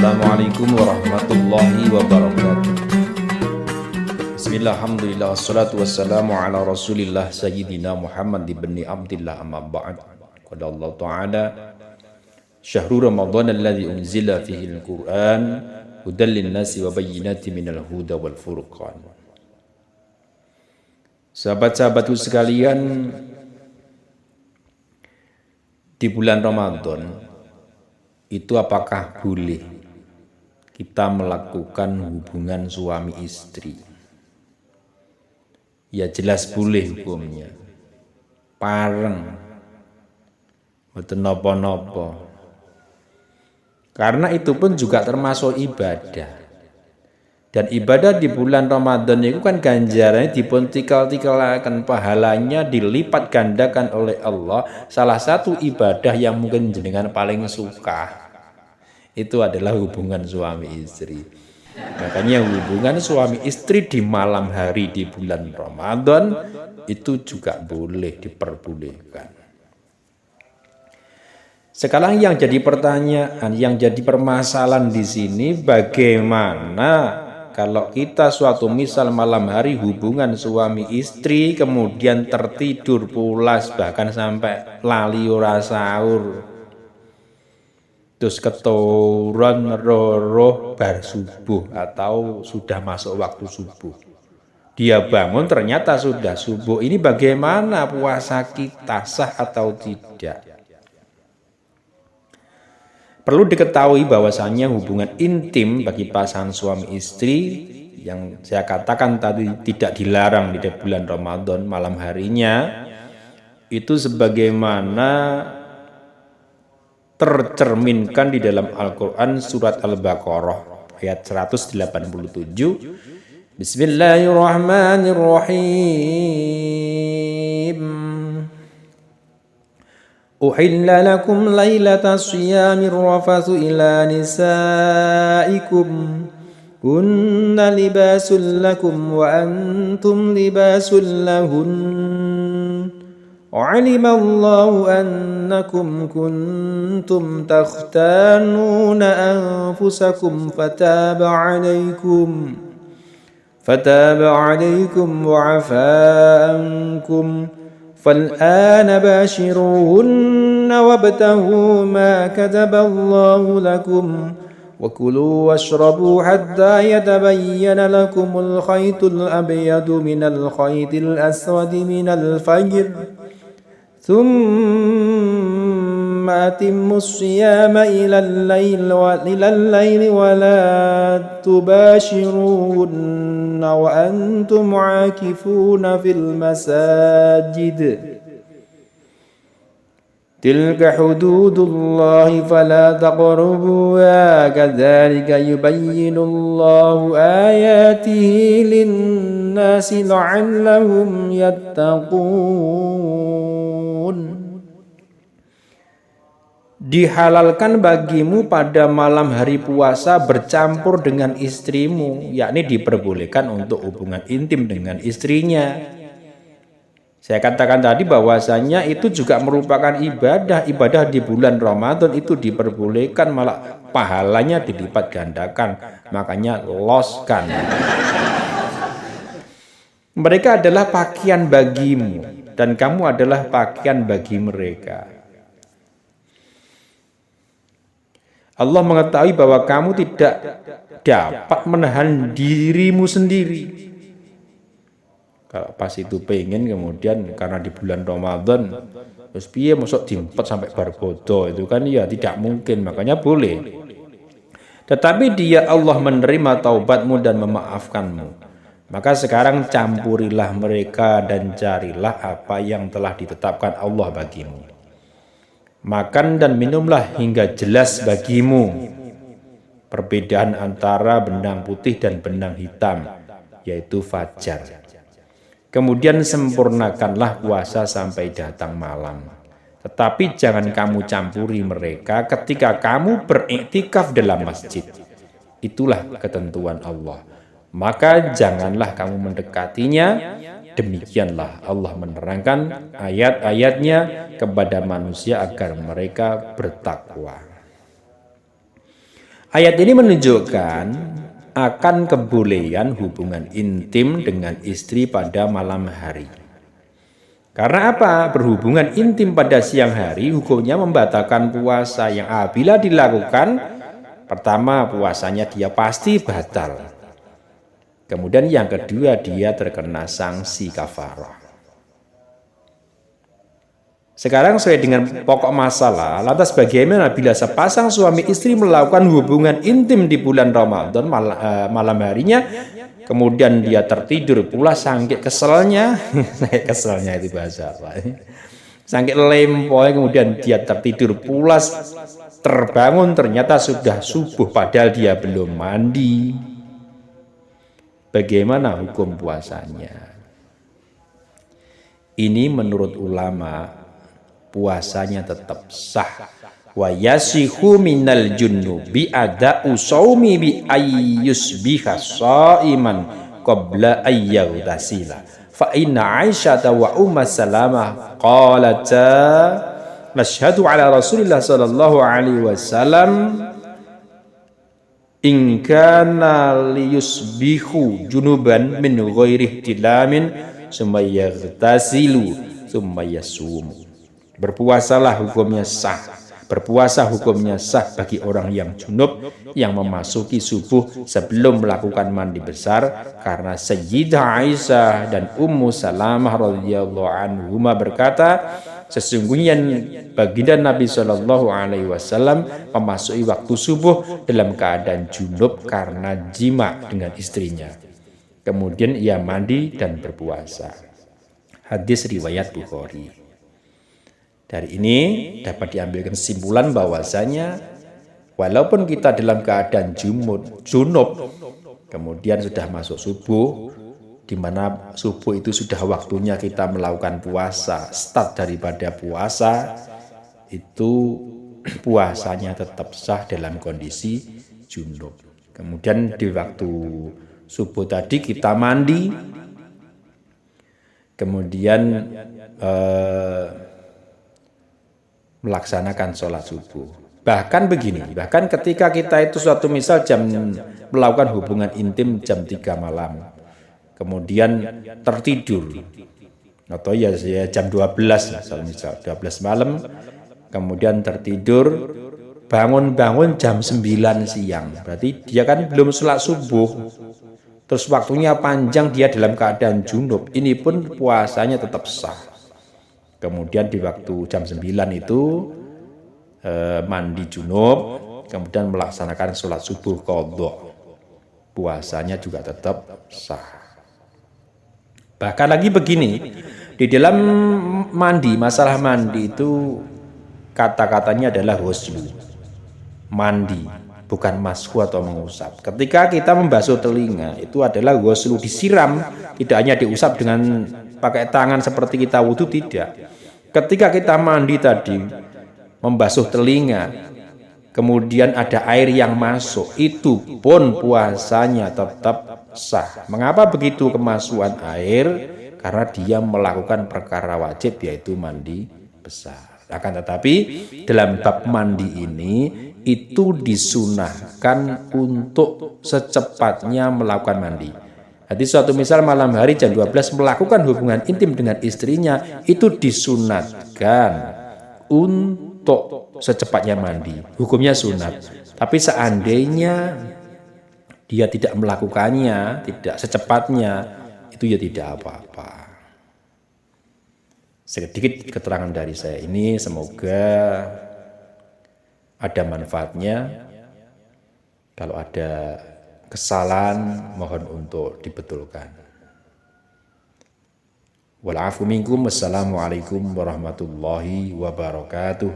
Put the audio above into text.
Assalamualaikum warahmatullahi wabarakatuh. Bismillah, alhamdulillah, wassalatu wassalamu ala rasulillah sayyidina Muhammad ibn Abdillah amma ba'd. Qala Allah Ta'ala Syahru Ramadan alladhi unzila fihi al-Quran hudan linnasi wa bayyinati minal huda wal furqan. Sahabat-sahabatku sekalian, di bulan Ramadan itu apakah boleh kita melakukan hubungan suami istri? Ya jelas boleh hukumnya. Pareng. Mboten napa-napa. Karena itu pun juga termasuk ibadah. Dan ibadah di bulan Ramadan itu kan ganjarannya dipun tikal-tikalaken, pahalanya dilipat gandakan oleh Allah. Salah satu ibadah yang mungkin jenengan paling suka itu adalah hubungan suami istri. Makanya hubungan suami istri di malam hari di bulan Ramadan itu juga boleh diperbolehkan. Sekarang yang jadi pertanyaan, yang jadi permasalahan di sini, bagaimana kalau kita suatu misal malam hari hubungan suami istri kemudian tertidur pulas bahkan sampai lali ora sahur, terus keturun roh bar subuh atau sudah masuk waktu subuh, dia bangun ternyata sudah subuh. Ini bagaimana puasa kita, sah atau tidak? Perlu diketahui bahwasannya hubungan intim bagi pasangan suami istri yang saya katakan tadi tidak dilarang di bulan Ramadan malam harinya, itu sebagaimana tercerminkan di dalam Al-Quran surat Al-Baqarah ayat 187. Bismillahirrahmanirrahim. Uhilla lakum laylata siyamir rafathu ila nisaikum kunna libasul lakum wa antum libasul lahun. علم الله أنكم كنتم تختانون أنفسكم فتاب عليكم وعفى عنكم فالآن باشروهن وابتغوا ما كتب الله لكم وكلوا واشربوا حتى يتبين لكم الخيط الأبيض من الخيط الأسود من الفجر ثم أتموا الصيام إلى الليل ولا تباشروهن وأنتم عاكفون في المساجد تلك حدود الله فلا تقربوها كذلك يبين الله آياته للناس لعلهم يتقون. Dihalalkan bagimu pada malam hari puasa bercampur dengan istrimu, yakni diperbolehkan untuk hubungan intim dengan istrinya. Saya katakan tadi bahwasanya itu juga merupakan ibadah di bulan Ramadan itu diperbolehkan, malah pahalanya dilipat gandakan. Makanya loskan. Mereka adalah pakaian bagimu dan kamu adalah pakaian bagi mereka. Allah mengetahui bahwa kamu tidak dapat menahan dirimu sendiri. Kalau pas itu pengen kemudian karena di bulan Ramadan terus piye mosok diempet sampai barbodo, itu kan ya tidak mungkin. Makanya boleh. Tetapi dia Allah menerima taubatmu dan memaafkanmu. Maka sekarang campurilah mereka dan carilah apa yang telah ditetapkan Allah bagimu. Makan dan minumlah hingga jelas bagimu perbedaan antara benang putih dan benang hitam, yaitu fajar. Kemudian sempurnakanlah puasa sampai datang malam. Tetapi jangan kamu campuri mereka ketika kamu beriktikaf dalam masjid. Itulah ketentuan Allah. Maka janganlah kamu mendekatinya. Demikianlah Allah menerangkan ayat-ayatnya kepada manusia agar mereka bertakwa. Ayat ini menunjukkan akan kebolehan hubungan intim dengan istri pada malam hari. Karena apa? Berhubungan intim pada siang hari hukumnya membatalkan puasa yang apabila dilakukan, pertama puasanya dia pasti batal. Kemudian yang kedua dia terkena sanksi kafarah. Sekarang sesuai dengan pokok masalah, lantas bagaimana bila sepasang suami istri melakukan hubungan intim di bulan Ramadan malam harinya, kemudian dia tertidur pula sangkit keselnya, keselnya itu bahasa apa? Sangkit lempoy, kemudian dia tertidur pula, terbangun ternyata sudah subuh padahal dia belum mandi. Bagaimana hukum puasanya? Ini menurut ulama puasanya tetap sah. Wa yasihu minal junubi ada'u shaumi bi ayyusbiha shaiman qabla ayyagtasila. Fa inna Aisyah wa Ummu Salamah qalata nashhadu ala Rasulillah sallallahu alaihi wasallam in kana liyusbihu junuban min ghairi ihtilamin summa yaghtasilu summa yasumu. Berpuasalah hukumnya sah. Berpuasa hukumnya sah bagi orang yang junub yang memasuki subuh sebelum melakukan mandi besar, karena Sayyidah Aisyah dan Ummu Salamah radhiyallahu anhuma berkata, sesungguhnya baginda Nabi Shallallahu alaihi wasallam memasuki waktu subuh dalam keadaan junub karena jima dengan istrinya. Kemudian ia mandi dan berpuasa. Hadis riwayat Bukhari. Dari ini dapat diambilkan kesimpulan bahwasanya walaupun kita dalam keadaan junub, kemudian sudah masuk subuh, di mana subuh itu sudah waktunya kita melakukan puasa, start daripada puasa, itu puasanya tetap sah dalam kondisi junub. Kemudian di waktu subuh tadi kita mandi, kemudian melaksanakan sholat subuh. Bahkan begini, bahkan ketika kita itu suatu misal melakukan hubungan intim jam 3 malam, kemudian tertidur, atau ya jam 12, misal 12 malam, kemudian tertidur, bangun jam 9 siang, berarti dia kan belum sholat subuh, terus waktunya panjang, dia dalam keadaan junub, ini pun puasanya tetap sah. Kemudian di waktu jam 9 itu mandi junub, kemudian melaksanakan sholat subuh qadha. Puasanya juga tetap sah. Bahkan lagi begini, di dalam mandi, masalah mandi itu kata-katanya adalah ghusl. Mandi, bukan mashu atau mengusap. Ketika kita membasuh telinga, itu adalah ghusl, disiram, tidak hanya diusap dengan pakai tangan seperti kita wudu, tidak. Ketika kita mandi tadi, membasuh telinga, kemudian ada air yang masuk, itu pun puasanya tetap sah. Mengapa begitu kemasukan air? Karena dia melakukan perkara wajib, yaitu mandi besar. Akan tetapi dalam bab mandi ini, itu disunahkan untuk secepatnya melakukan mandi. Jadi suatu misal malam hari jam 12 melakukan hubungan intim dengan istrinya, itu disunatkan untuk secepatnya mandi. Hukumnya sunat. Tapi seandainya dia tidak melakukannya, tidak secepatnya, itu ya tidak apa-apa. Sedikit keterangan dari saya ini, semoga ada manfaatnya. Kalau ada kesalahan, mohon untuk dibetulkan. Wal afu minkum. Wassalamualaikum warahmatullahi wabarakatuh.